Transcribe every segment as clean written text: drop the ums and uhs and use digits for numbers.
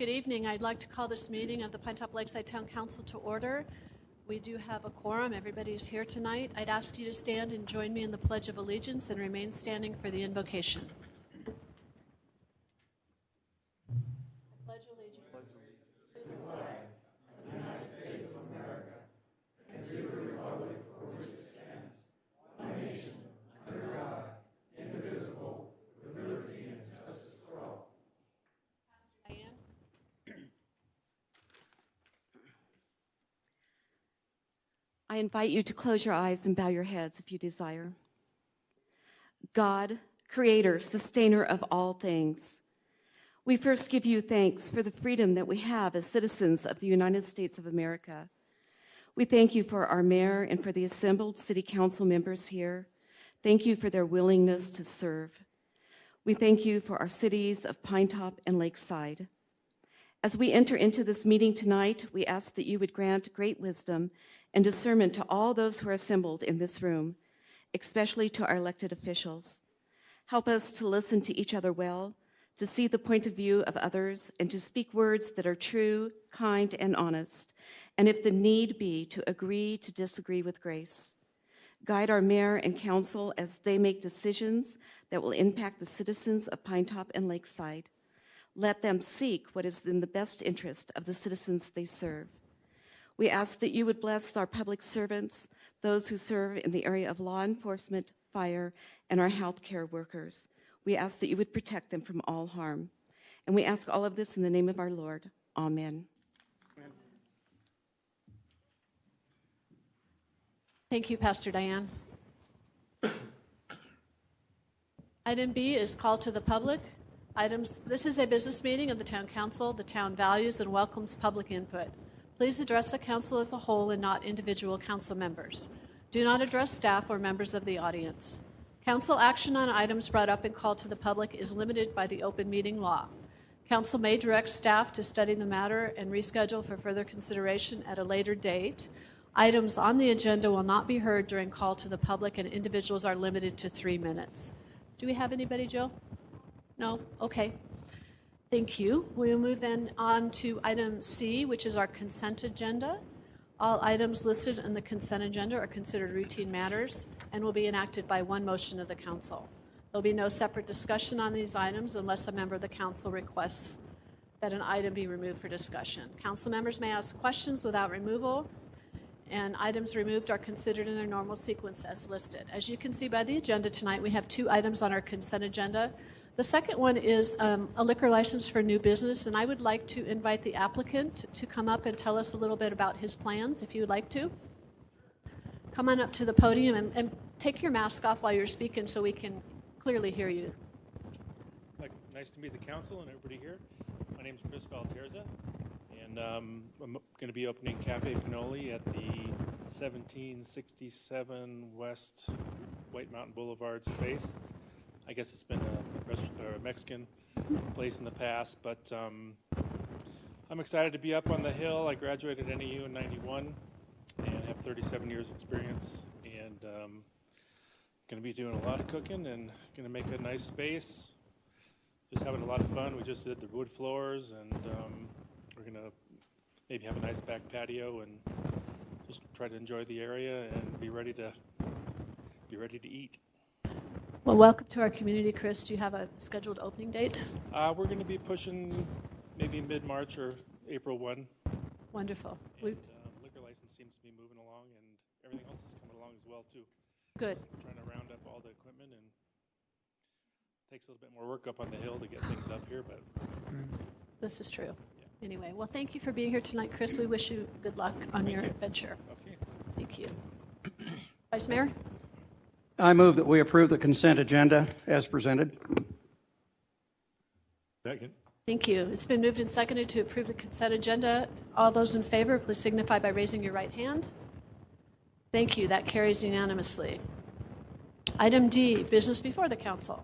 Good evening. I'd like to call this meeting of the Pinetop-Lakeside Town Council to order. We do have a quorum. Everybody's here tonight. I'd ask you to stand and join me in the Pledge of Allegiance and remain standing for the invocation. I pledge allegiance to the flag of the United States of America and to the republic for which it stands, one nation, under God, indivisible, with liberty and justice for all. Diane? I invite you to close your eyes and bow your heads if you desire. God, creator, sustainer of all things, we first give you thanks for the freedom that we have as citizens of the United States of America. We thank you for our mayor and for the assembled city council members here. Thank you for their willingness to serve. We thank you for our cities of Pinetop and Lakeside. As we enter into this meeting tonight, we ask that you would grant great wisdom and discernment to all those who are assembled in this room, especially to our elected officials. Help us to listen to each other well, to see the point of view of others, and to speak words that are true, kind, and honest, and if the need be, to agree to disagree with grace. Guide our mayor and council as they make decisions that will impact the citizens of Pinetop and Lakeside. Let them seek what is in the best interest of the citizens they serve. We ask that you would bless our public servants, those who serve in the area of law enforcement, fire, and our healthcare workers. We ask that you would protect them from all harm. And we ask all of this in the name of our Lord. Amen. Thank you, Pastor Diane. Item B is call to the public. This is a business meeting of the Town Council. The town values and welcomes public input. Please address the council as a whole and not individual council members. Do not address staff or members of the audience. Council action on items brought up and called to the public is limited by the open meeting law. Council may direct staff to study the matter and reschedule for further consideration at a later date. Items on the agenda will not be heard during call to the public, and individuals are limited to 3 minutes. Do we have anybody, Joe? No? Okay. Thank you. We'll move then on to item C, which is our consent agenda. All items listed in the consent agenda are considered routine matters and will be enacted by one motion of the council. There will be no separate discussion on these items unless a member of the council requests that an item be removed for discussion. Council members may ask questions without removal, and items removed are considered in their normal sequence as listed. As you can see by the agenda tonight, we have 2 items on our consent agenda. The second one is a liquor license for new business, and I would like to invite the applicant to come up and tell us a little bit about his plans, if you would like to. Come on up to the podium and take your mask off while you're speaking so we can clearly hear you. Nice to meet the council and everybody here. My name is Chris Valterza, and I'm going to be opening Cafe Pinoli at the 1767 West White Mountain Boulevard space. I guess it's been a Mexican place in the past, but I'm excited to be up on the hill. I graduated NAU in '91 and have 37 years experience, and going to be doing a lot of cooking and going to make a nice space. Just having a lot of fun. We just did the wood floors, and we're going to maybe have a nice back patio and just try to enjoy the area and be ready to eat. Well, welcome to our community, Chris. Do you have a scheduled opening date? We're going to be pushing maybe mid-March or April 1. Wonderful. And liquor license seems to be moving along, and everything else is coming along as well, too. Good. So we're trying to round up all the equipment, and it takes a little bit more work up on the hill to get things up here, but... This is true. Yeah. Anyway, well, thank you for being here tonight, Chris. We wish you good luck on your adventure. Okay. Thank you. Vice Mayor? I move that we approve the consent agenda as presented. Second. Thank you. It's been moved and seconded to approve the consent agenda. All those in favor, please signify by raising your right hand. Thank you. That carries unanimously. Item D, business before the council.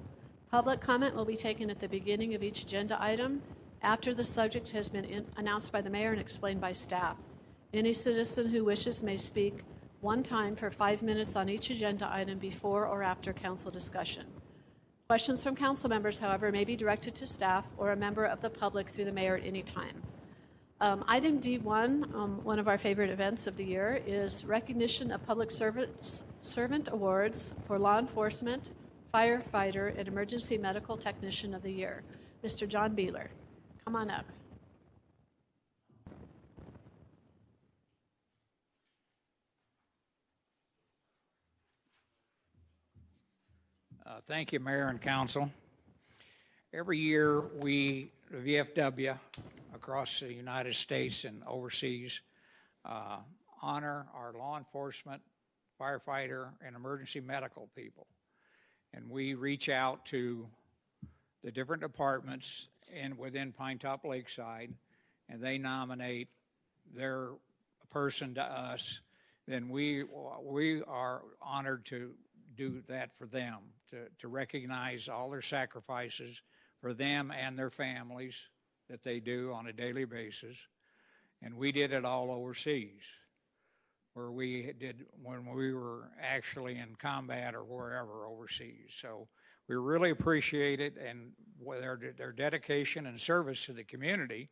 Public comment will be taken at the beginning of each agenda item after the subject has been announced by the mayor and explained by staff. Any citizen who wishes may speak one time for 5 minutes on each agenda item before or after council discussion. Questions from council members, however, may be directed to staff or a member of the public through the mayor at any time. Item D1, one of our favorite events of the year, is recognition of public servant awards for law enforcement, firefighter, and emergency medical technician of the year. Mr. John Beeler, come on up. Thank you, Mayor and Council. Every year, we, the VFW, across the United States and overseas, honor our law enforcement, firefighter, and emergency medical people. And we reach out to the different departments within Pinetop-Lakeside, and they nominate their person to us. Then we are honored to do that for them, to recognize all their sacrifices for them and their families that they do on a daily basis. And we did it all overseas, where we did when we were actually in combat or wherever overseas. So we really appreciate it, and their dedication and service to the community,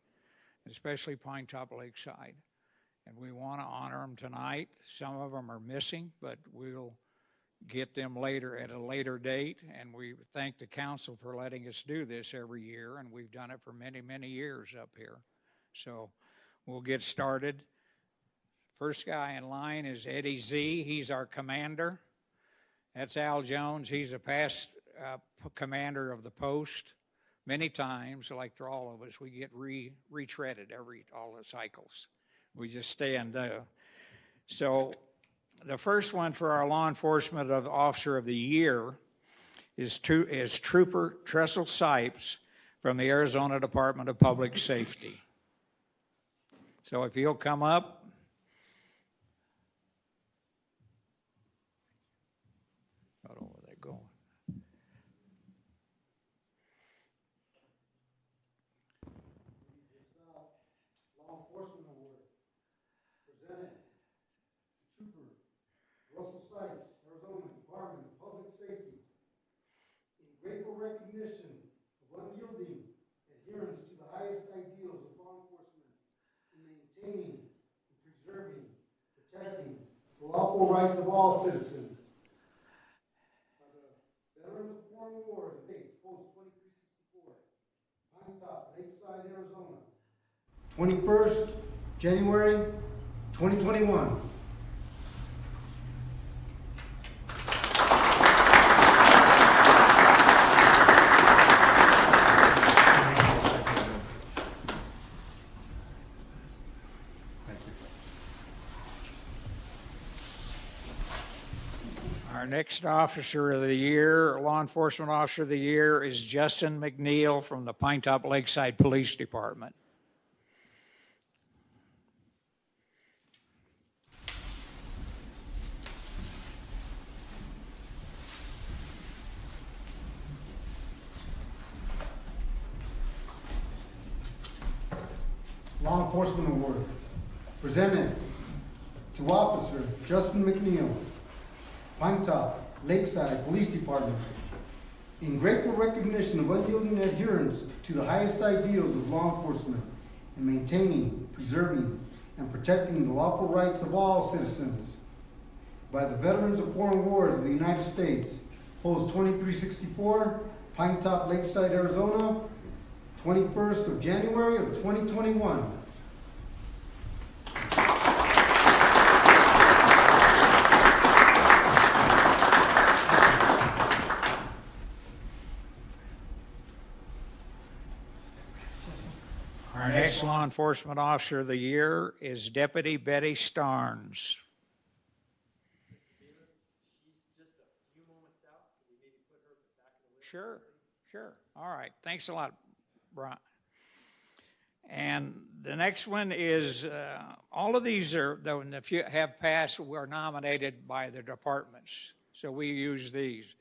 especially Pinetop-Lakeside. And we want to honor them tonight. Some of them are missing, but we'll get them later at a later date, and we thank the council for letting us do this every year, and we've done it for many, many years up here. So we'll get started. First guy in line is Eddie Z. He's our commander. That's Al Jones. He's a past commander of the post many times. Like for all of us, we get retreaded all the cycles. We just stand there. So the first one for our law enforcement officer of the year is Trooper Tressel Sipes from the Arizona Department of Public Safety. So if he'll come up. I don't know where they're going. Law Enforcement Award presented to Trooper Russell Sipes, Arizona Department of Public Safety, in grateful recognition of unyielding adherence to the highest ideals of law enforcement in maintaining, preserving, protecting the lawful rights of all citizens. By the Veterans of Foreign Wars, States, Post 2364, Pinetop, Lakeside, Arizona, 21st January 2021. Our next officer of the year, law enforcement officer of the year, is Justin McNeil from the Pinetop-Lakeside Police Department. Law Enforcement Award presented to Officer Justin McNeil, Pinetop Lakeside Police Department, in grateful recognition of unyielding adherence to the highest ideals of law enforcement in maintaining, preserving, and protecting the lawful rights of all citizens. By the Veterans of Foreign Wars of the United States, Post 2364, Pinetop Lakeside, Arizona, 21st of January of 2021. Our next law enforcement officer of the year is Deputy Betty Starnes. Sure. All right. Thanks a lot, Brian. And the next one is, all of these are, though, if you have passed, were nominated by the departments. So we use these.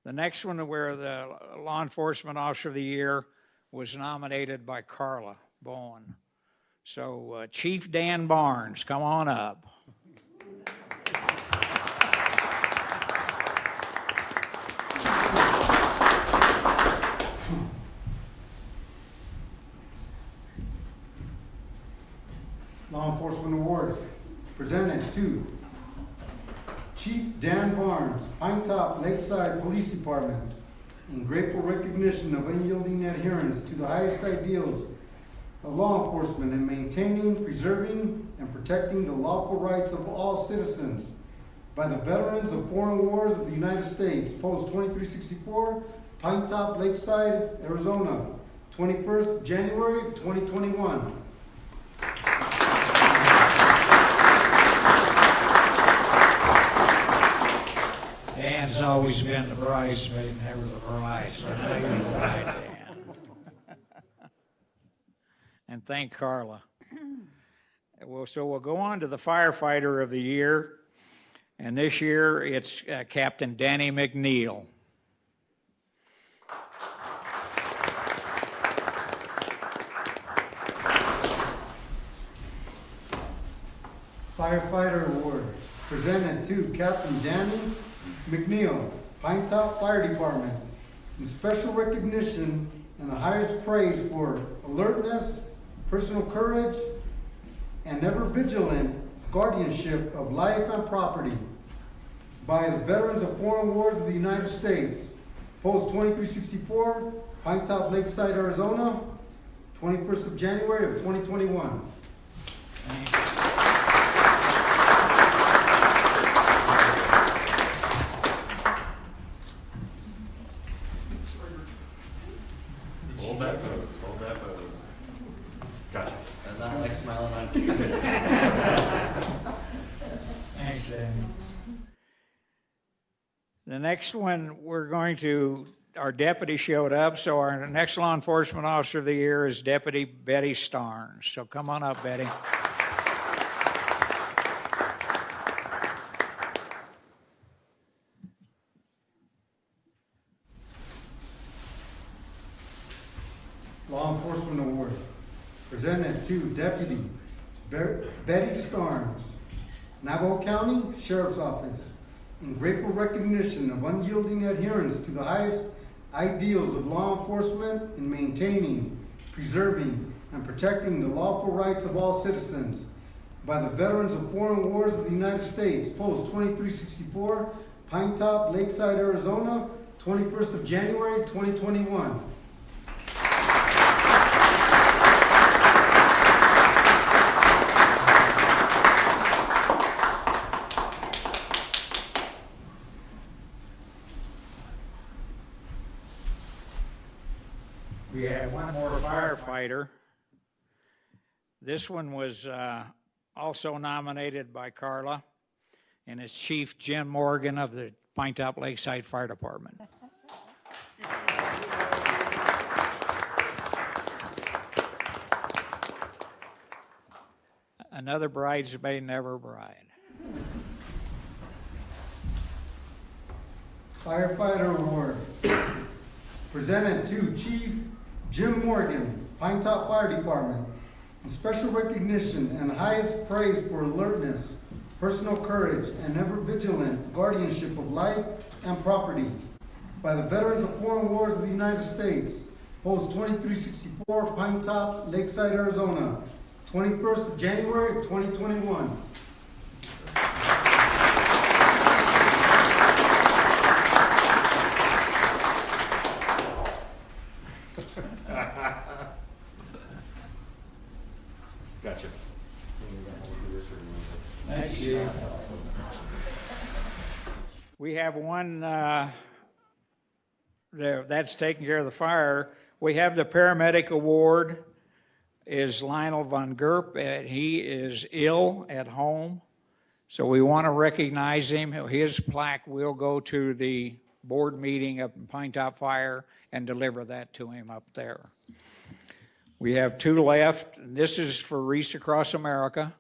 The next one where the law enforcement officer of the year was nominated by Carla Bowen. So Chief Dan Barnes, come on up. Law Enforcement Award presented to Chief Dan Barnes, Pinetop-Lakeside Police Department, in grateful recognition of unyielding adherence to the highest ideals of law enforcement in maintaining, preserving, and protecting the lawful rights of all citizens by the veterans of foreign wars of the United States, Post 2364, Pinetop-Lakeside, Arizona, 21st January 2021. Dan's always been the bridesmaid, never the bride, so now you're the bride, Dan. And thank Carla. So we'll go on to the firefighter of the year, and this year it's Captain Danny McNeil. Firefighter Award presented to Captain Danny McNeil, Pinetop Fire Department, in special recognition and the highest praise for alertness, personal courage, and ever vigilant guardianship of life and property by the veterans of foreign wars of the United States, Post 2364, Pinetop-Lakeside, Arizona, 21st of January of 2021. Thank you. Hold that pose, hold that pose. Gotcha. And not like smiling on cue. Thanks, Danny. The next one, our deputy showed up, so our next law enforcement officer of the year is Deputy Betty Starnes. So come on up, Betty. Law Enforcement Award presented to Deputy Betty Starnes, Navajo County Sheriff's Office, in grateful recognition of unyielding adherence to the highest ideals of law enforcement in maintaining, preserving, and protecting the lawful rights of all citizens by the veterans of foreign wars of the United States, Post 2364, Pinetop-Lakeside, Arizona, 21st of January, 2021. We have one more firefighter. This one was also nominated by Carla, and it's Chief Jim Morgan of the Pinetop-Lakeside Fire Department. Another bridesmaid, never bride. Firefighter Award presented to Chief Jim Morgan, Pinetop Fire Department, in special recognition and highest praise for alertness, personal courage, and ever vigilant guardianship of life and property by the veterans of foreign wars of the United States, Post 2364, Pinetop-Lakeside, Arizona, 21st of January of 2021. Gotcha. Thank you. We have one that's taking care of the fire. We have the paramedic award is Lionel Von Gerp. He is ill at home, so we want to recognize him. His plaque will go to the board meeting up in Pinetop Fire and deliver that to him up there. We have two left. This is for Reese Across America.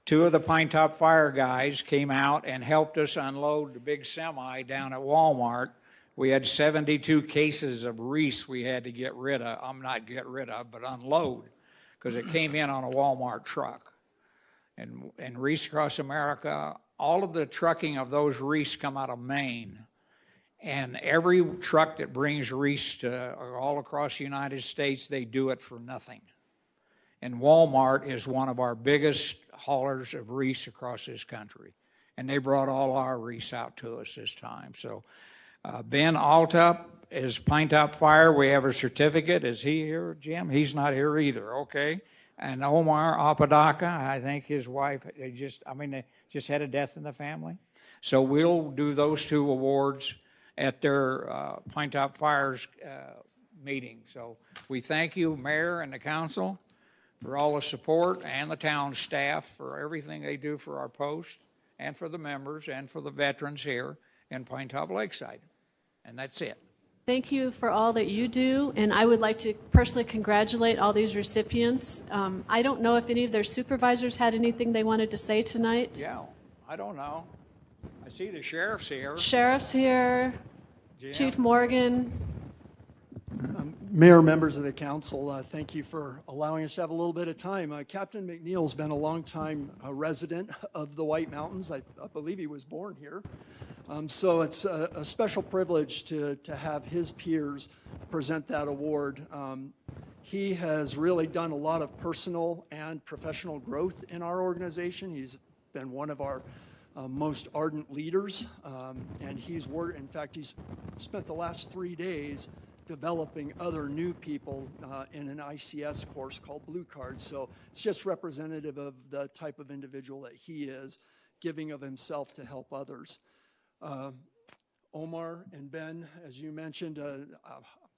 Two of the Pinetop Fire guys came out and helped us unload the big semi down at Walmart. We had 72 cases of Reese we had to get rid of. Not get rid of, but unload, because it came in on a Walmart truck. And Reese Across America, all of the trucking of those Reese come out of Maine. And every truck that brings Reese to all across the United States, they do it for nothing. And Walmart is one of our biggest haulers of wreaths across this country. And they brought all our wreaths out to us this time. So Ben Altup is Pinetop Fire. We have a certificate. Is he here, Jim? He's not here either. Okay. And Omar Apodaca, I think his wife, they just had a death in the family. So we'll do those 2 awards at their Pinetop Fire's meeting. So we thank you, Mayor and the council, for all the support, and the town staff for everything they do for our post, and for the members, and for the veterans here in Pinetop-Lakeside. And that's it. Thank you for all that you do, and I would like to personally congratulate all these recipients. I don't know if any of their supervisors had anything they wanted to say tonight. Yeah, I don't know. I see the sheriff's here. Sheriff's here, Jim. Chief Morgan. Mayor, members of the council, thank you for allowing us to have a little bit of time. Captain McNeil's been a long-time resident of the White Mountains. I believe he was born here. So it's a special privilege to have his peers present that award. He has really done a lot of personal and professional growth in our organization. He's been one of our most ardent leaders, and he's spent the last 3 days developing other new people in an ICS course called Blue Card. So it's just representative of the type of individual that he is, giving of himself to help others. Omar and Ben, as you mentioned,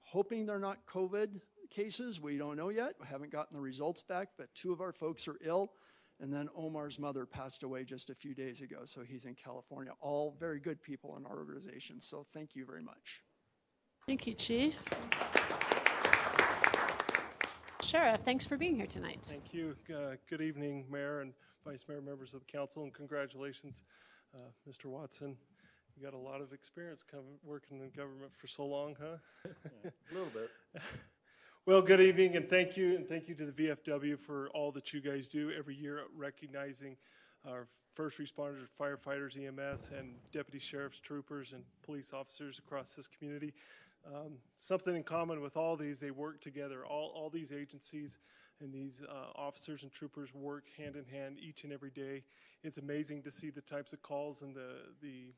hoping they're not COVID cases. We don't know yet. We haven't gotten the results back, but 2 of our folks are ill. And then Omar's mother passed away just a few days ago, so he's in California. All very good people in our organization, so thank you very much. Thank you, Chief. Sheriff, thanks for being here tonight. Thank you. Good evening, Mayor and Vice Mayor, members of the council, and congratulations, Mr. Watson. You got a lot of experience working in government for so long, huh? Yeah, a little bit. Well, good evening, and thank you to the VFW for all that you guys do every year, recognizing our first responders, firefighters, EMS, and deputy sheriffs, troopers, and police officers across this community. Something in common with all these, they work together. All these agencies and these officers and troopers work hand in hand each and every day. It's amazing to see the types of calls and the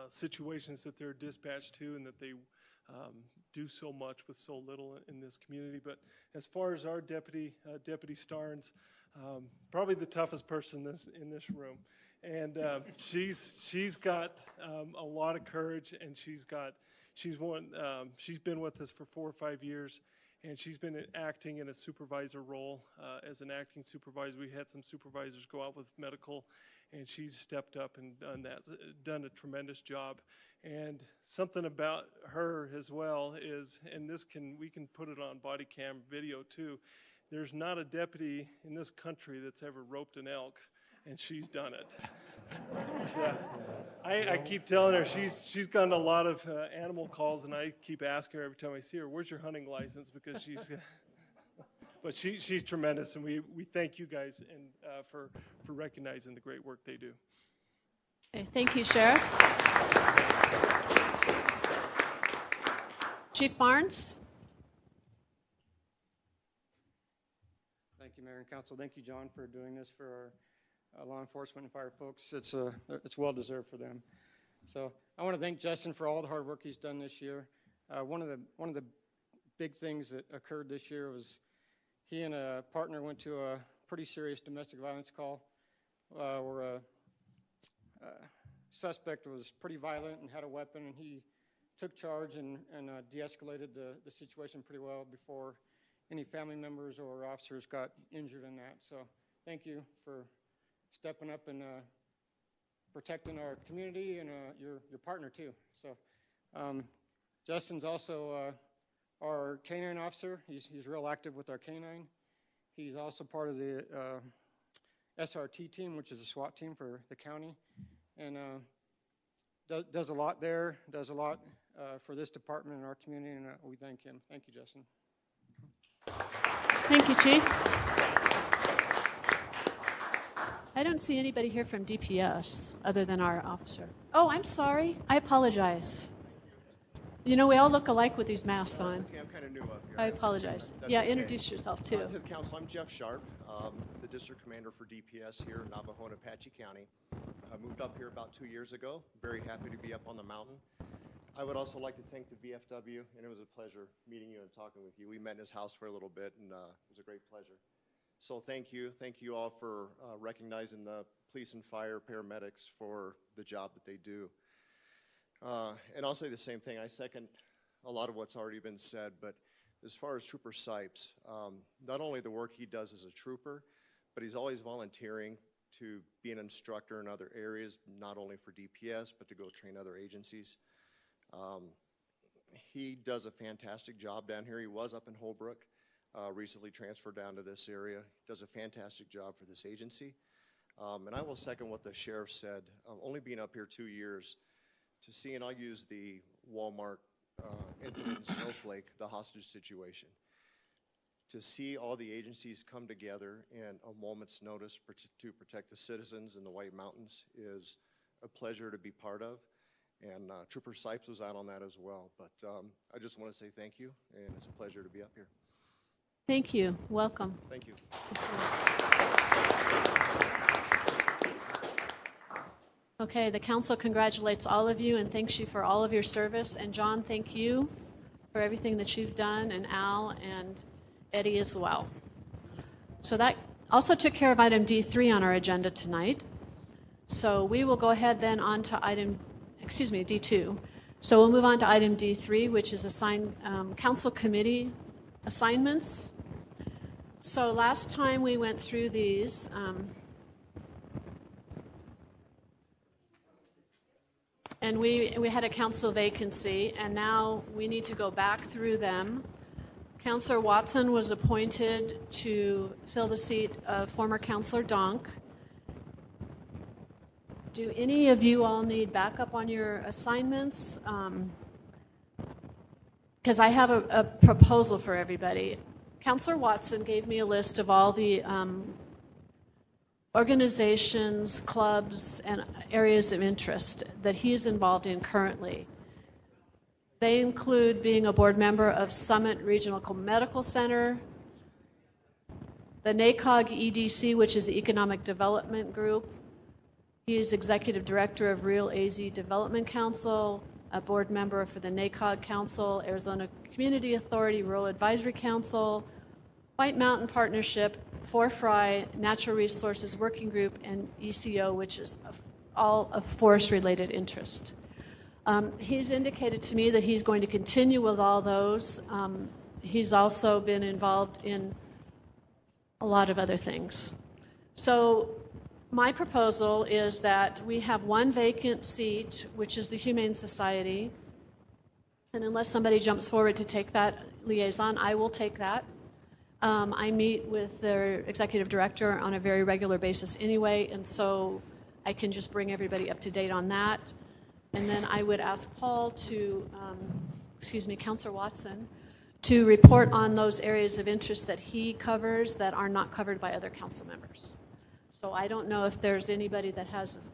situations that they're dispatched to, and that they do so much with so little in this community. But as far as our Deputy Starnes, probably the toughest person in this room, and she's got a lot of courage, and she's been with us for 4 or 5 years, and she's been acting in a supervisor role as an acting supervisor. We had some supervisors go out with medical, and she's stepped up and done a tremendous job. And something about her as well is, and we can put it on body cam video too, there's not a deputy in this country that's ever roped an elk, and she's done it. Yeah. I keep telling her she's gotten a lot of animal calls, and I keep asking her every time I see her, where's your hunting license? Because but she's tremendous, and we thank you guys and for recognizing the great work they do. Okay, thank you, Sheriff. Chief Barnes. Thank you, Mayor and Council. Thank you, John, for doing this for our law enforcement and fire folks. It's well deserved for them. So I want to thank Justin for all the hard work he's done this year. One of the big things that occurred this year was he and a partner went to a pretty serious domestic violence call where a suspect was pretty violent and had a weapon, and he took charge and de-escalated the situation pretty well before any family members or officers got injured in that. So thank you for stepping up and protecting our community and your partner too. So Justin's also our canine officer. He's real active with our canine. He's also part of the SRT team, which is a SWAT team for the county, and does a lot there, does a lot for this department and our community, and we thank him. Thank you, Justin. Thank you, Chief. I don't see anybody here from DPS other than our officer. Oh, I'm sorry. I apologize. You know, we all look alike with these masks on. Okay, I'm kind of new up here. I apologize. That's Yeah, okay. introduce yourself too. To the council, I'm Jeff Sharp, the district commander for DPS here in Navajo and Apache County. I moved up here about 2 years ago. Very happy to be up on the mountain. I would also like to thank the VFW, and it was a pleasure meeting you and talking with you. We met in his house for a little bit, and it was a great pleasure. So thank you. Thank you all for recognizing the police and fire paramedics for the job that they do. And I'll say the same thing. I second a lot of what's already been said, but as far as Trooper Sipes, not only the work he does as a trooper, but he's always volunteering to be an instructor in other areas, not only for DPS, but to go train other agencies. He does a fantastic job down here. He was up in Holbrook, recently transferred down to this area. Does a fantastic job for this agency. And I will second what the sheriff said. Only being up here 2 years, to see, and I'll use the Walmart incident in Snowflake, the hostage situation. To see all the agencies come together in a moment's notice to protect the citizens in the White Mountains is a pleasure to be part of. And Trooper Sipes was out on that as well. But I just want to say thank you, and it's a pleasure to be up here. Thank you. Welcome. Thank you. Okay, the council congratulates all of you and thanks you for all of your service. And John, thank you for everything that you've done, and Al and Eddie as well. So that also took care of item D3 on our agenda tonight. So we will go ahead then on to D2. So we'll move on to item D3, which is council committee assignments. So last time we went through these, and we had a council vacancy, and now we need to go back through them. Councillor Watson was appointed to fill the seat of former Councillor Donk. Do any of you all need backup on your assignments? Because I have a proposal for everybody. Councillor Watson gave me a list of all the organizations, clubs, and areas of interest that he is involved in currently. They include being a board member of Summit Regional Medical Center, the NACOG EDC, which is the Economic Development Group. He is executive director of Real AZ Development Council, a board member for the NACOG Council, Arizona Community Authority, Rural Advisory Council, White Mountain Partnership, Fry, Natural Resources Working Group, and ECO, which is all of forest-related interest. He's indicated to me that he's going to continue with all those. He's also been involved in a lot of other things. So my proposal is that we have one vacant seat, which is the Humane Society. And unless somebody jumps forward to take that liaison, I will take that. I meet with their executive director on a very regular basis anyway, and so I can just bring everybody up to date on that. And then I would ask Paul to, Councillor Watson, to report on those areas of interest that he covers that are not covered by other council members. So I don't know if there's anybody that has this.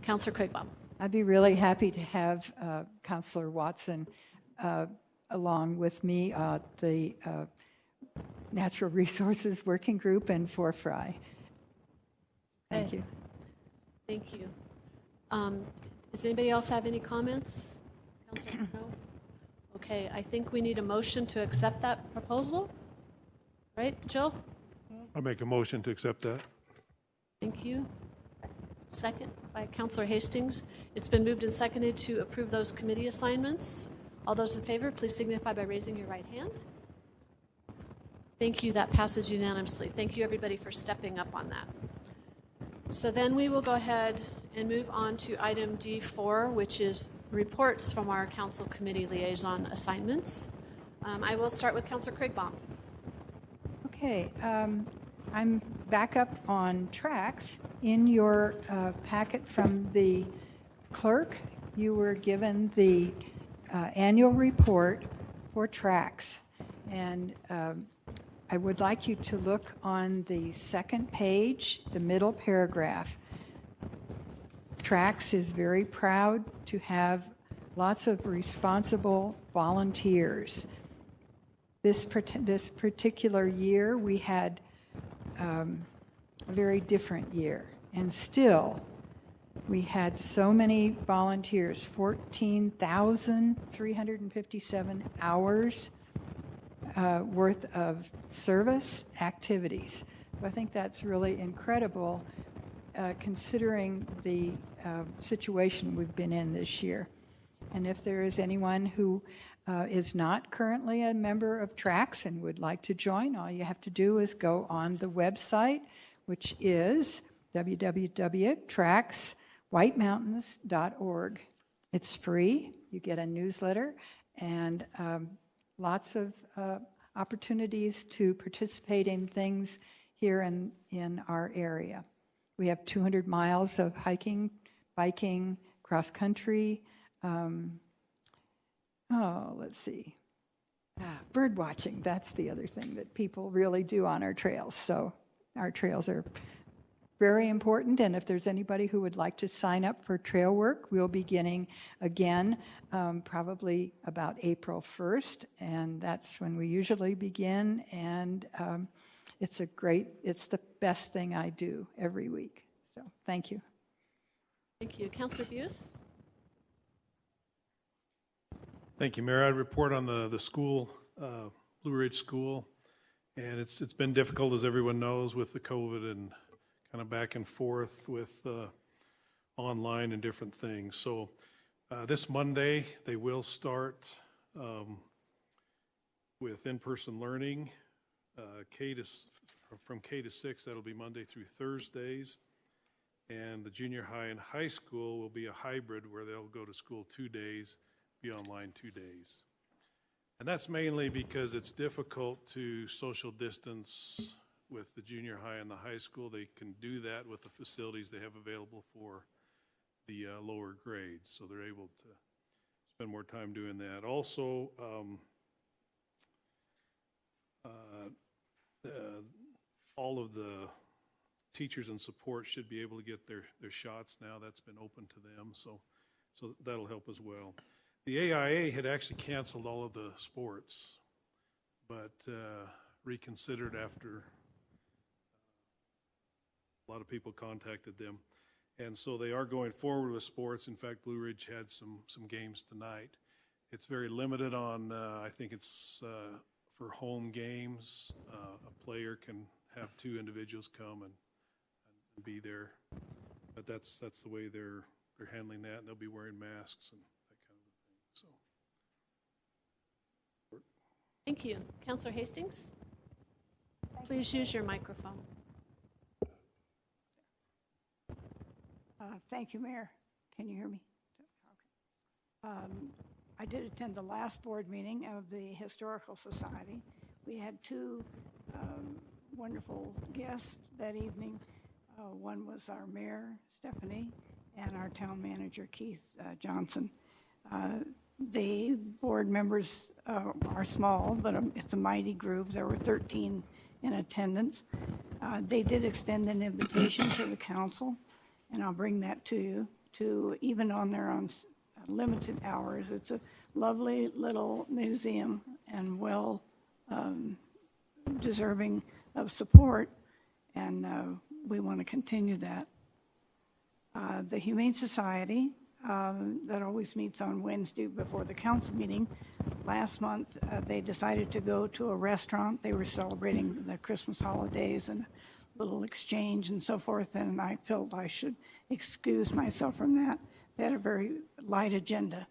Councillor Craigbaum. I'd be really happy to have Councillor Watson along with me, the Natural Resources Working Group and Fry. Thank you. Thank you. Does anybody else have any comments? Councillor No? Okay, I think we need a motion to accept that proposal. Right, Jill? I'll make a motion to accept that. Thank you. Second by Councillor Hastings. It's been moved and seconded to approve those committee assignments. All those in favor, please signify by raising your right hand. Thank you. That passes unanimously. Thank you, everybody, for stepping up on that. So then we will go ahead and move on to item D4, which is reports from our council committee liaison assignments. I will start with Councillor Craigbaum. Okay. I'm back up on tracks. In your packet from the clerk, you were given the annual report for tracks. And I would like you to look on the second page, the middle paragraph. Tracks is very proud to have lots of responsible volunteers. This particular year, we had a very different year, and still we had so many volunteers, 14,357 hours worth of service activities. So I think that's really incredible considering the situation we've been in this year. And if there is anyone who is not currently a member of TRAX and would like to join, all you have to do is go on the website, which is www.traxwhitemountains.org. It's free. You get a newsletter and lots of opportunities to participate in things here in our area. We have 200 miles of hiking, biking, cross-country. Let's see. Bird watching, that's the other thing that people really do on our trails. So our trails are very important, and if there's anybody who would like to sign up for trail work, we'll be beginning again probably about April 1st, and that's when we usually begin, and it's the best thing I do every week. So thank you. Thank you. Councilor Buse? Thank you, Mayor. I report on the school, Blue Ridge School, and it's been difficult, as everyone knows, with the COVID and kind of back and forth with online and different things. So this Monday, they will start with in-person learning, from K to 6. That'll be Monday through Thursdays. And the junior high and high school will be a hybrid where they'll go to school 2 days, be online 2 days. And that's mainly because it's difficult to social distance with the junior high and the high school. They can do that with the facilities they have available for the lower grades, so they're able to spend more time doing that. Also, all of the teachers and support should be able to get their shots now. That's been open to them, so that'll help as well. The AIA had actually canceled all of the sports, but reconsidered after a lot of people contacted them. And so they are going forward with sports. In fact, Blue Ridge had some games tonight. It's very limited on, I think it's for home games, a player can have 2 individuals come and be there. But that's the way they're handling that, and they'll be wearing masks and that kind of thing. So. Thank you. Councilor Hastings? Please use your microphone. Thank you, Mayor. Can you hear me? Okay. I did attend the last board meeting of the Historical Society. We had 2 wonderful guests that evening. One was our mayor, Stephanie, and our town manager, Keith Johnson. The board members are small, but it's a mighty group. There were 13 in attendance. They did extend an invitation to the council, and I'll bring that to you, to even on their own limited hours. It's a lovely little museum and well deserving of support, and we want to continue that. The Humane Society that always meets on Wednesday before the council meeting, last month they decided to go to a restaurant. They were celebrating the Christmas holidays and little exchange and so forth, and I felt I should excuse myself from that. They had a very light agenda,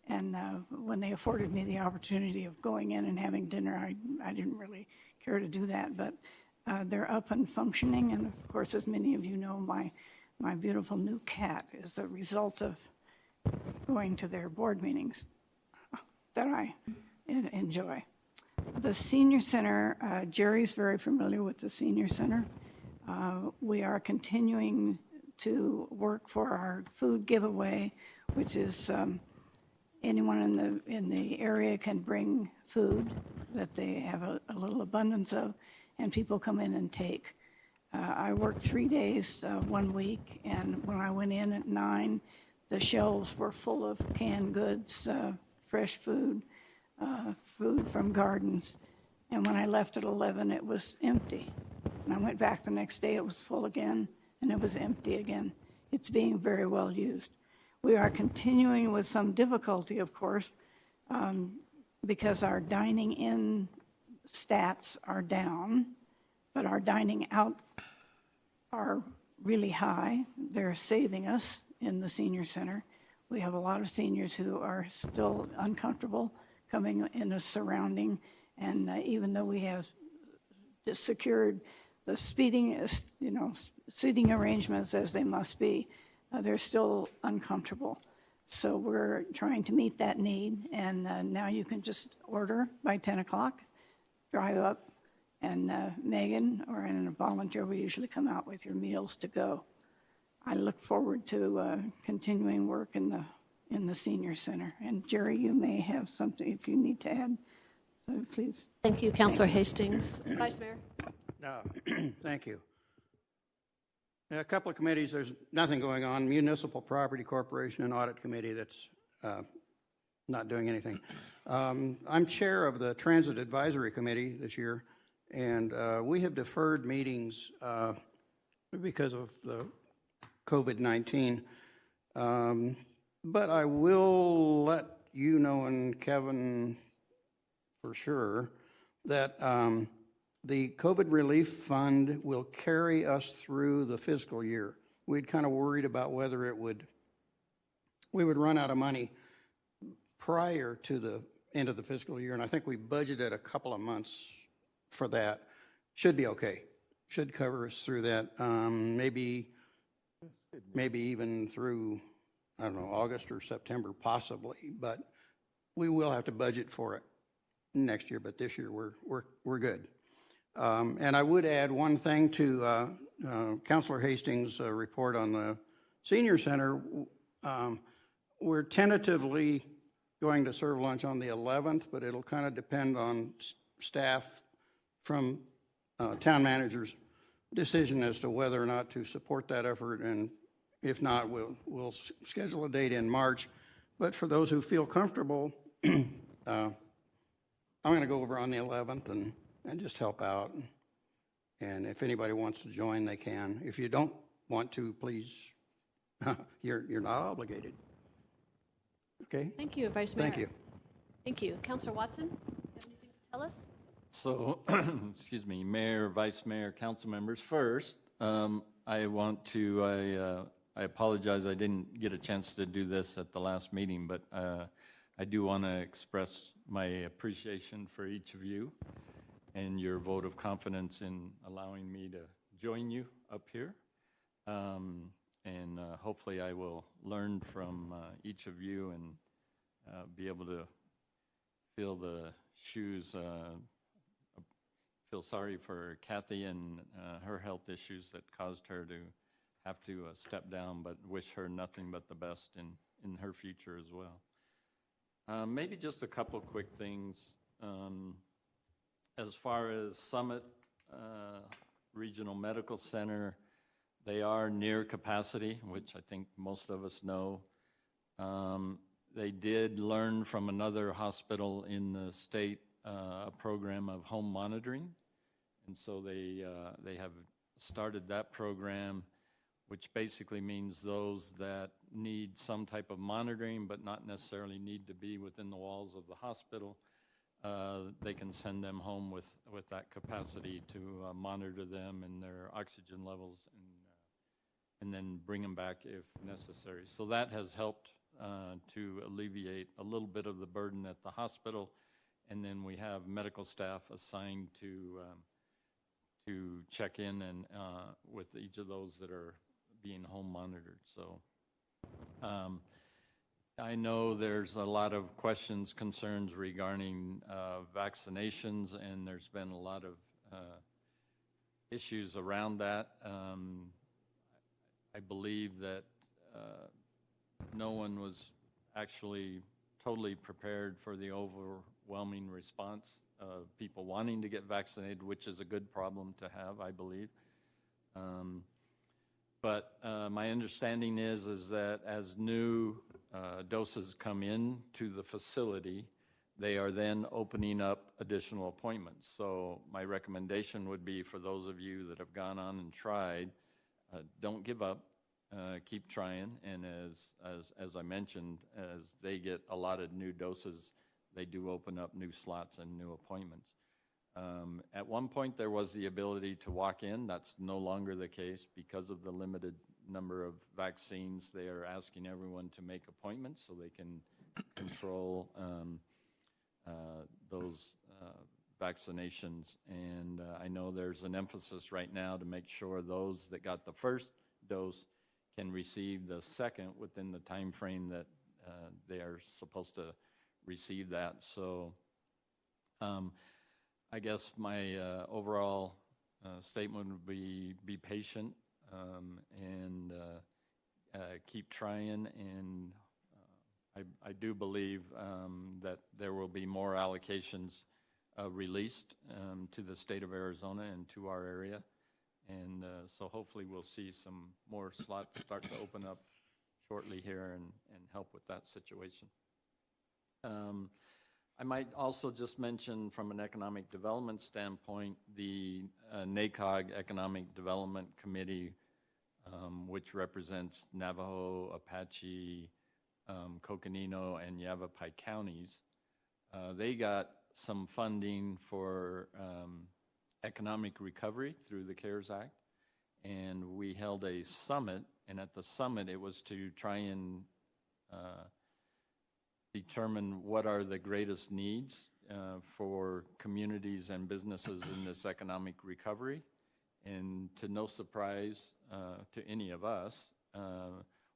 and when they afforded me the opportunity of going in and having dinner, I didn't really care to do that, but they're up and functioning, and of course, as many of you know, my beautiful new cat is a result of going to their board meetings that I enjoy. The Senior Center, Jerry's very familiar with the Senior Center. We are continuing to work for our food giveaway, which is anyone in the area can bring food that they have a little abundance of, and people come in and take. I worked 3 days 1 week, and when I went in at 9, the shelves were full of canned goods, fresh food, food from gardens. And when I left at 11, it was empty. And I went back the next day, it was full again, and it was empty again. It's being very well used. We are continuing with some difficulty, of course, because our dining in stats are down, but our dining out are really high. They're saving us in the senior center. We have a lot of seniors who are still uncomfortable coming in a surrounding, and even though we have secured the seating arrangements as they must be, they're still uncomfortable. So we're trying to meet that need, and now you can just order by 10 o'clock, drive up, and Megan or a volunteer will usually come out with your meals to go. I look forward to continuing work in the senior center. And Jerry, you may have something if you need to add, so please. Thank you, Councilor Hastings. Vice Mayor. Thank you. A couple of committees, there's nothing going on. Municipal Property Corporation and Audit Committee, that's not doing anything. I'm chair of the Transit Advisory Committee this year, and we have deferred meetings because of the COVID-19. But I will let you know, and Kevin for sure, that the COVID relief fund will carry us through the fiscal year. We'd kind of worried about whether we would run out of money prior to the end of the fiscal year, and I think we budgeted a couple of months for that. Should be okay. Should cover us through that. Maybe even through, I don't know, August or September possibly, but we will have to budget for it next year, but this year we're good. And I would add one thing to Councilor Hastings' report on the senior center. We're tentatively going to serve lunch on the 11th, but it'll kind of depend on staff from town manager's decision as to whether or not to support that effort, and if not, we'll schedule a date in March. But for those who feel comfortable, I'm going to go over on the 11th and just help out. And if anybody wants to join, they can. If you don't want to, please, you're not obligated. Okay? Thank you, Vice Mayor. Thank you. Thank you. Councilor Watson, you have anything to tell us? So, excuse me, Mayor, Vice Mayor, council members. First, I want to, I apologize I didn't get a chance to do this at the last meeting, but I do want to express my appreciation for each of you and your vote of confidence in allowing me to join you up here. And hopefully I will learn from each of you and be able to fill the shoes. Feel sorry for Kathy and her health issues that caused her to have to step down, but wish her nothing but the best in her future as well. Maybe just a couple quick things. As far as Summit Regional Medical Center, they are near capacity, which I think most of us know. They did learn from another hospital in the state a program of home monitoring, and so they have started that program, which basically means those that need some type of monitoring but not necessarily need to be within the walls of the hospital, they can send them home with that capacity to monitor them and their oxygen levels and then bring them back if necessary. So that has helped to alleviate a little bit of the burden at the hospital. And then we have medical staff assigned to check in and with each of those that are being home monitored. So I know there's a lot of questions, concerns regarding vaccinations, and there's been a lot of issues around that. I believe that no one was actually totally prepared for the overwhelming response of people wanting to get vaccinated, which is a good problem to have, I believe. But my understanding is that as new doses come in to the facility, they are then opening up additional appointments. So my recommendation would be for those of you that have gone on and tried, don't give up, keep trying. And as I mentioned, as they get allotted new doses, they do open up new slots and new appointments. At one point, there was the ability to walk in. That's no longer the case because of the limited number of vaccines. They are asking everyone to make appointments so they can control those vaccinations. And I know there's an emphasis right now to make sure those that got the first dose can receive the second within the time frame that they are supposed to receive that. So I guess my overall statement would be patient and keep trying. And I do believe that there will be more allocations released to the state of Arizona and to our area. And so hopefully we'll see some more slots start to open up shortly here and help with that situation. I might also just mention from an economic development standpoint, the NACOG Economic Development Committee, which represents Navajo, Apache, Coconino, and Yavapai counties. They got some funding for economic recovery through the CARES Act, and we held a summit, and at the summit it was to try and determine what are the greatest needs for communities and businesses in this economic recovery. And to no surprise to any of us,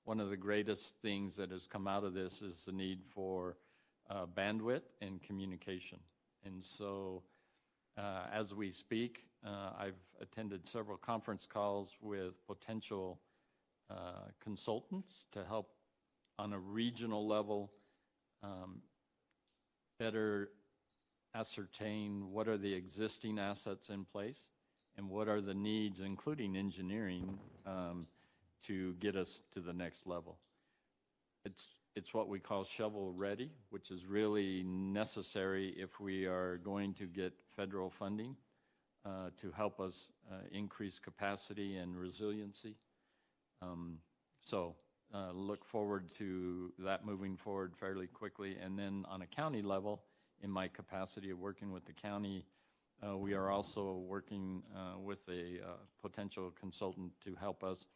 one of the greatest things that has come out of this is the need for bandwidth and communication. And so as we speak, I've attended several conference calls with potential consultants to help on a regional level better ascertain what are the existing assets in place and what are the needs, including engineering, to get us to the next level. It's what we call shovel ready, which is really necessary if we are going to get federal funding to help us increase capacity and resiliency. So look forward to that moving forward fairly quickly. And then on a county level, in my capacity of working with the county, we are also working with a potential consultant to help us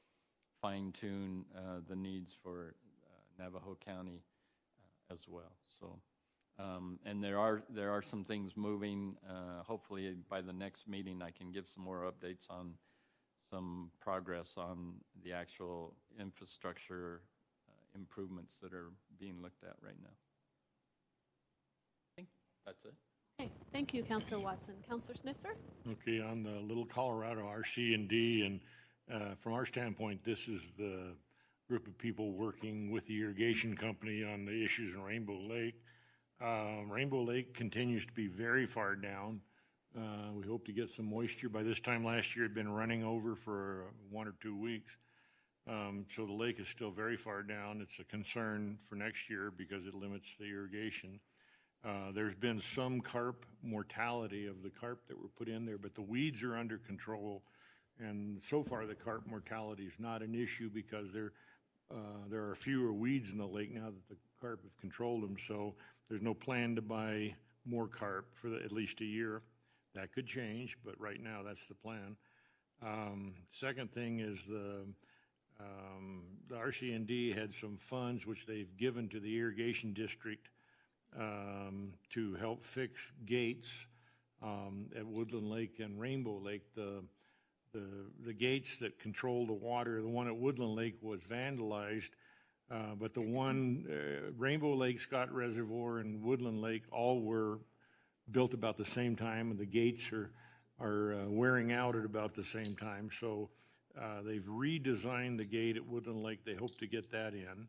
fine-tune the needs for Navajo County as well. So, and there are some things moving. Hopefully by the next meeting I can give some more updates on some progress on the actual infrastructure improvements that are being looked at right now. I think that's it. Okay, thank you, Councillor Watson. Councillor Snitzer? Okay, on the Little Colorado RC&D, and from our standpoint, this is the group of people working with the irrigation company on the issues in Rainbow Lake. Rainbow Lake continues to be very far down. We hope to get some moisture. By this time last year, it had been running over for 1 or 2 weeks. So the lake is still very far down. It's a concern for next year because it limits the irrigation. There's been some carp mortality of the carp that were put in there, but the weeds are under control. And so far, the carp mortality is not an issue because there are fewer weeds in the lake now that the carp have controlled them. So there's no plan to buy more carp for at least a year. That could change, but right now that's the plan. Second thing is the RC&D had some funds which they've given to the irrigation district to help fix gates at Woodland Lake and Rainbow Lake. The gates that control the water, the one at Woodland Lake was vandalized, but the one, Rainbow Lake, Scott Reservoir, and Woodland Lake all were built about the same time, and the gates are wearing out at about the same time. So they've redesigned the gate at Woodland Lake. They hope to get that in.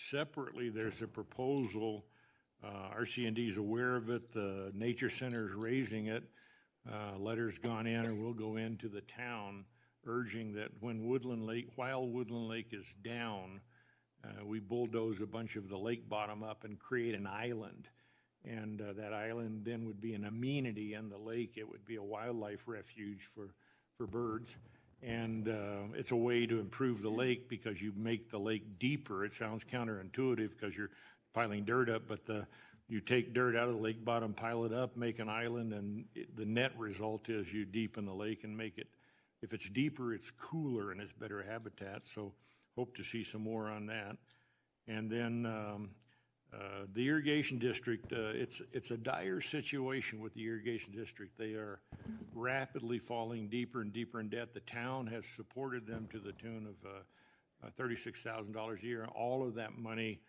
Separately, there's a proposal. RC&D is aware of it. The Nature Center is raising it. Letters gone in or will go into the town urging that while Woodland Lake is down, we bulldoze a bunch of the lake bottom up and create an island And that island then would be an amenity in the lake. It would be a wildlife refuge for birds. And it's a way to improve the lake because you make the lake deeper. It sounds counterintuitive because you're piling dirt up, but you take dirt out of the lake bottom, pile it up, make an island, and the net result is you deepen the lake and make it, if it's deeper, it's cooler and it's better habitat. So hope to see some more on that. And then the irrigation district, it's a dire situation with the irrigation district. They are rapidly falling deeper and deeper in debt. The town has supported them to the tune of $36,000 a year. All of that money,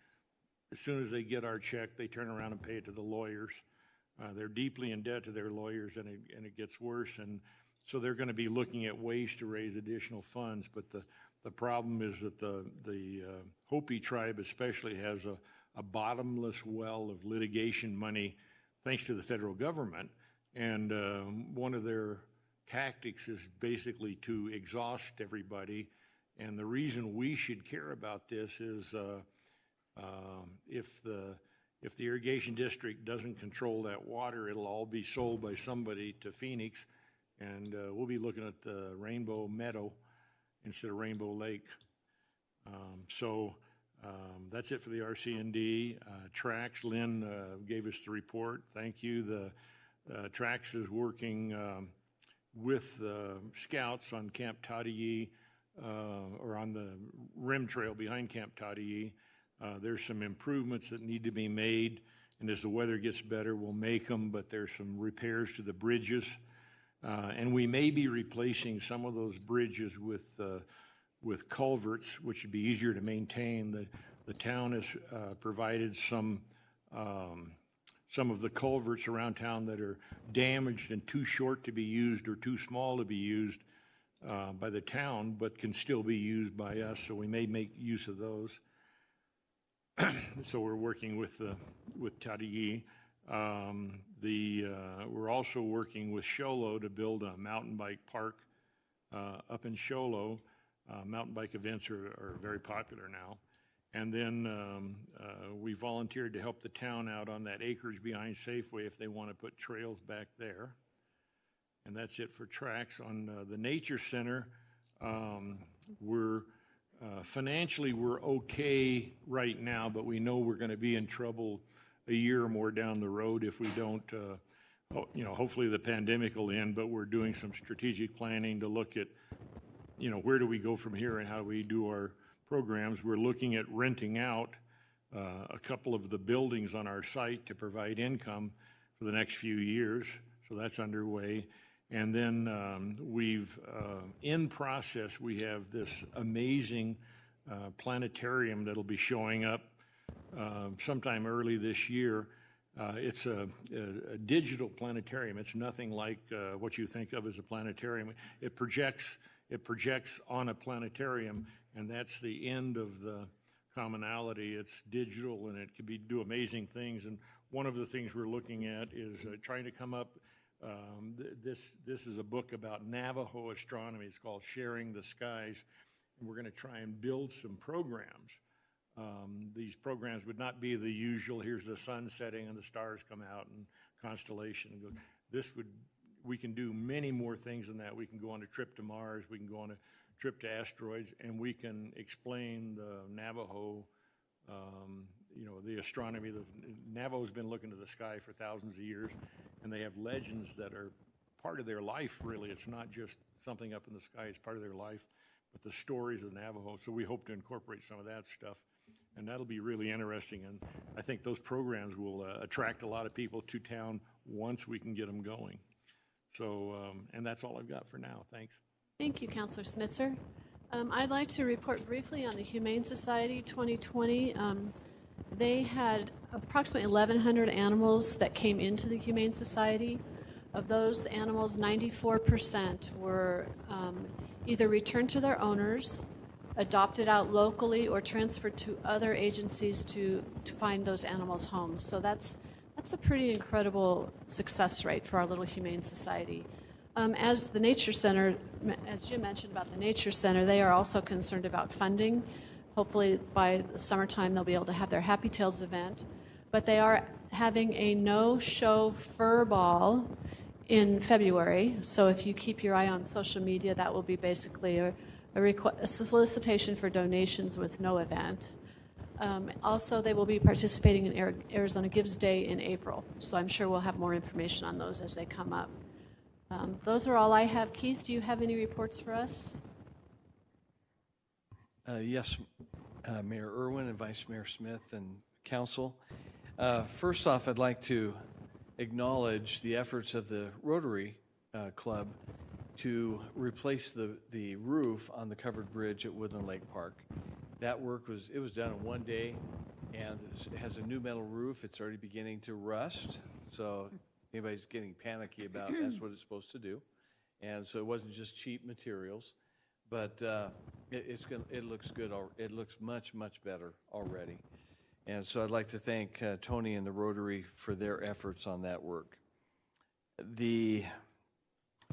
as soon as they get our check, they turn around and pay it to the lawyers. They're deeply in debt to their lawyers, and it gets worse. And so they're going to be looking at ways to raise additional funds. But the problem is that the Hopi tribe especially has a bottomless well of litigation money thanks to the federal government. And one of their tactics is basically to exhaust everybody. And the reason we should care about this is if the irrigation district doesn't control that water, it'll all be sold by somebody to Phoenix, and we'll be looking at the Rainbow Meadow instead of Rainbow Lake. That's it for the RC&D. Trax, Lynn gave us the report. Thank you. The Trax is working with scouts on Camp Tadii, or on the rim trail behind Camp Tadii. There's some improvements that need to be made, and as the weather gets better, we'll make them, but there's some repairs to the bridges. And we may be replacing some of those bridges with culverts, which would be easier to maintain. The town has provided some of the culverts around town that are damaged and too short to be used or too small to be used by the town, but can still be used by us, so we may make use of those. So we're working with Tadii. We're also working with Sholo to build a mountain bike park up in Sholo. Mountain bike events are very popular now. And then we volunteered to help the town out on that acreage behind Safeway if they want to put trails back there. And that's it for Trax. On the Nature Center, financially we're okay right now, but we know we're going to be in trouble a year or more down the road if we don't, hopefully the pandemic will end, but we're doing some strategic planning to look at, where do we go from here and how do we do our programs. We're looking at renting out a couple of the buildings on our site to provide income for the next few years, so that's underway. And then in process, we have this amazing planetarium that'll be showing up sometime early this year. It's a digital planetarium. It's nothing like what you think of as a planetarium. It projects on a planetarium, and that's the end of the commonality. It's digital, and it can do amazing things. And one of the things we're looking at is trying to come up. This is a book about Navajo astronomy. It's called Sharing the Skies, and we're going to try and build some programs. These programs would not be the usual, here's the sun setting and the stars come out and constellation. We can do many more things than that. We can go on a trip to Mars, we can go on a trip to asteroids, and we can explain the Navajo, the astronomy. Navajo's been looking to the sky for thousands of years, and they have legends that are part of their life, really. It's not just something up in the sky, it's part of their life, but the stories of Navajo. So we hope to incorporate some of that stuff, and that'll be really interesting. And I think those programs will attract a lot of people to town once we can get them going. So, and that's all I've got for now. Thanks. Thank you, Councilor Snitzer. I'd like to report briefly on the Humane Society 2020. They had approximately 1,100 animals that came into the Humane Society. Of those animals, 94% were either returned to their owners, adopted out locally, or transferred to other agencies to find those animals homes. So that's a pretty incredible success rate for our little Humane Society. As the Nature Center, as Jim mentioned about the Nature Center, they are also concerned about funding. Hopefully by the summertime they'll be able to have their Happy Tails event. But they are having a no-show fur ball in February. So if you keep your eye on social media, that will be basically a solicitation for donations with no event. Also, they will be participating in Arizona Gives Day in April. So I'm sure we'll have more information on those as they come up. Those are all I have. Keith, do you have any reports for us? Yes, Mayor Irwin and Vice Mayor Smith and Council. First off, I'd like to acknowledge the efforts of the Rotary Club to replace the roof on the covered bridge at Woodland Lake Park. That work was done in one day, and it has a new metal roof. It's already beginning to rust, so anybody's getting panicky about that's what it's supposed to do. And so it wasn't just cheap materials, but it looks good. It looks much, much better already. And so I'd like to thank Tony and the Rotary for their efforts on that work. I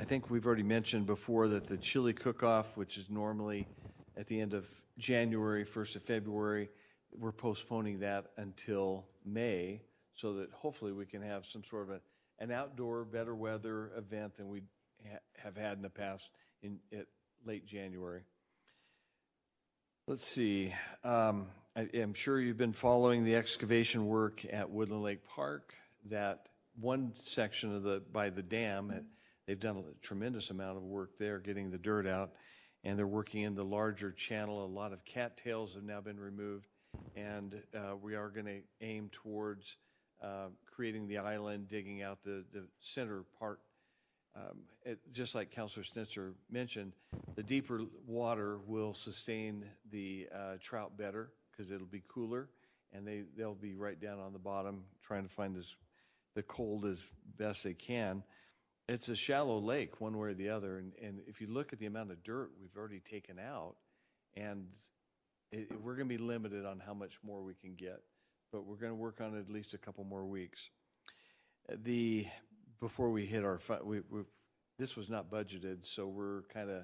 think we've already mentioned before that the chili cook-off, which is normally at the end of January, 1st of February, we're postponing that until May so that hopefully we can have some sort of an outdoor, better weather event than we have had in the past at late January. Let's see. I am sure you've been following the excavation work at Woodland Lake Park. That one section by the dam, they've done a tremendous amount of work there getting the dirt out, and they're working in the larger channel. A lot of cattails have now been removed, and we are going to aim towards creating the island, digging out the center part. Just like Councilor Snitzer mentioned, the deeper water will sustain the trout better because it'll be cooler, and they'll be right down on the bottom trying to find the cold as best they can. It's a shallow lake one way or the other, and if you look at the amount of dirt we've already taken out, and we're going to be limited on how much more we can get, but we're going to work on it at least a couple more weeks. Before we hit our this was not budgeted, so we're kind of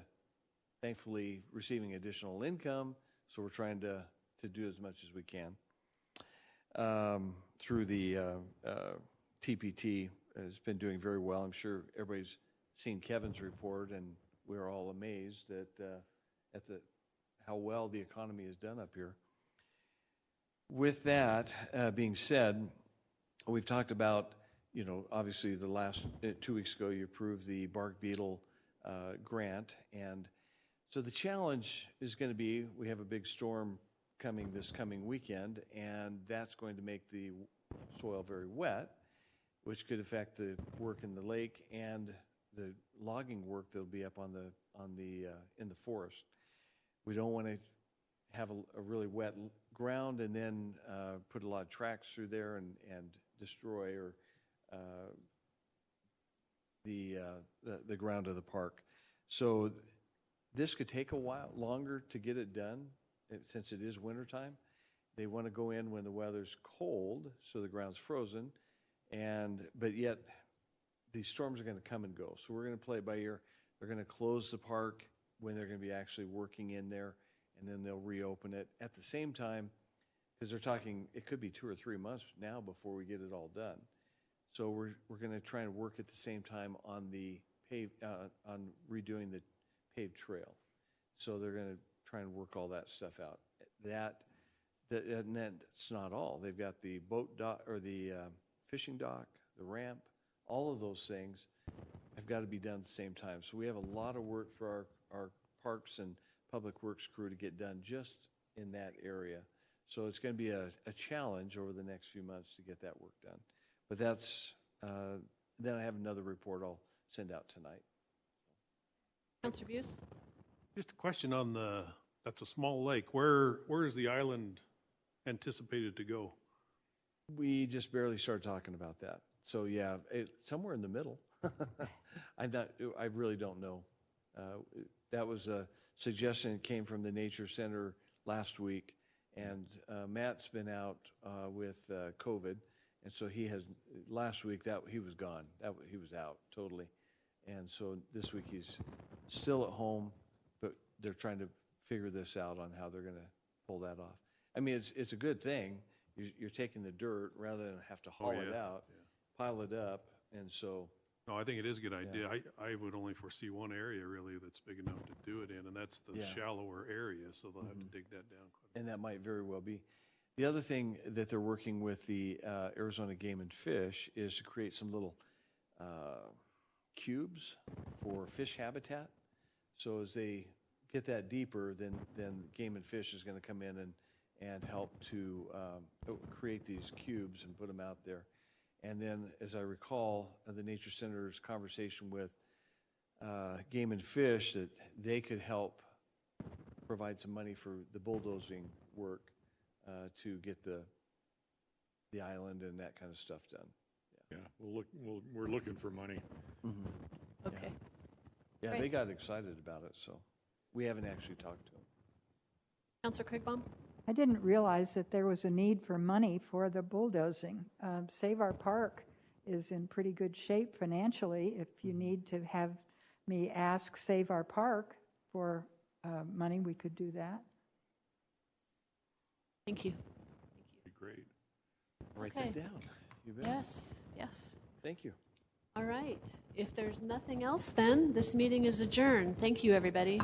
thankfully receiving additional income, so we're trying to do as much as we can through the TPT. Has been doing very well. I'm sure everybody's seen Kevin's report, and we're all amazed at how well the economy has done up here. With that being said, we've talked about, obviously the last 2 weeks ago you approved the bark beetle grant, and so the challenge is going to be we have a big storm coming this coming weekend, and that's going to make the soil very wet, which could affect the work in the lake and the logging work that'll be up in the forest. We don't want to have a really wet ground and then put a lot of tracks through there and destroy the ground of the park. So this could take a while longer to get it done since it is wintertime. They want to go in when the weather's cold, so the ground's frozen. But yet these storms are going to come and go. So we're going to play it by ear. They're going to close the park when they're going to be actually working in there, and then they'll reopen it at the same time, because they're talking, it could be 2 or 3 months now before we get it all done. So we're going to try and work at the same time on on redoing the paved trail. So they're going to try and work all that stuff out. And that's not all. They've got the boat dock or the fishing dock, the ramp, all of those things have got to be done at the same time. So we have a lot of work for our parks and public works crew to get done just in that area. So it's going to be a challenge over the next few months to get that work done. But then I have another report I'll send out tonight. Councilor Buse? Just a question on that's a small lake. Where is the island anticipated to go? We just barely started talking about that. So yeah, somewhere in the middle. I really don't know. That was a suggestion that came from the Nature Center last week, and Matt's been out with COVID, and so last week he was gone. He was out totally, and so this week he's still at home, but they're trying to figure this out on how they're going to pull that off. I mean, it's a good thing. you're taking the dirt rather than have to haul it yeah, out, pile it up, and so, No, I think it is a good idea. I would only foresee one area really that's big enough to do it in, and that's the Yeah. shallower area, so they'll have to dig that down quite a and that might very well be. The other thing that they're working with the Arizona Game and Fish is to create some little cubes for fish habitat. So as they get that deeper, then Game and Fish is going to come in and help to create these cubes and put them out there. And then, as I recall, the Nature Center's conversation with Game and Fish, that they could help provide some money for the bulldozing work to get the island and that kind of stuff done. Yeah, we're looking for money. Okay. Yeah, Great. they got excited about it, so we haven't actually talked to them. Councilor Kriegbaum? I didn't realize that there was a need for money for the bulldozing. Save Our Park is in pretty good shape financially. If you need to have me ask Save Our Park for money, we could do that. Thank you. Be great. Write Okay. that down. You bet. Yes, yes. Thank you. All right. If there's nothing else, then this meeting is adjourned. Thank you, everybody.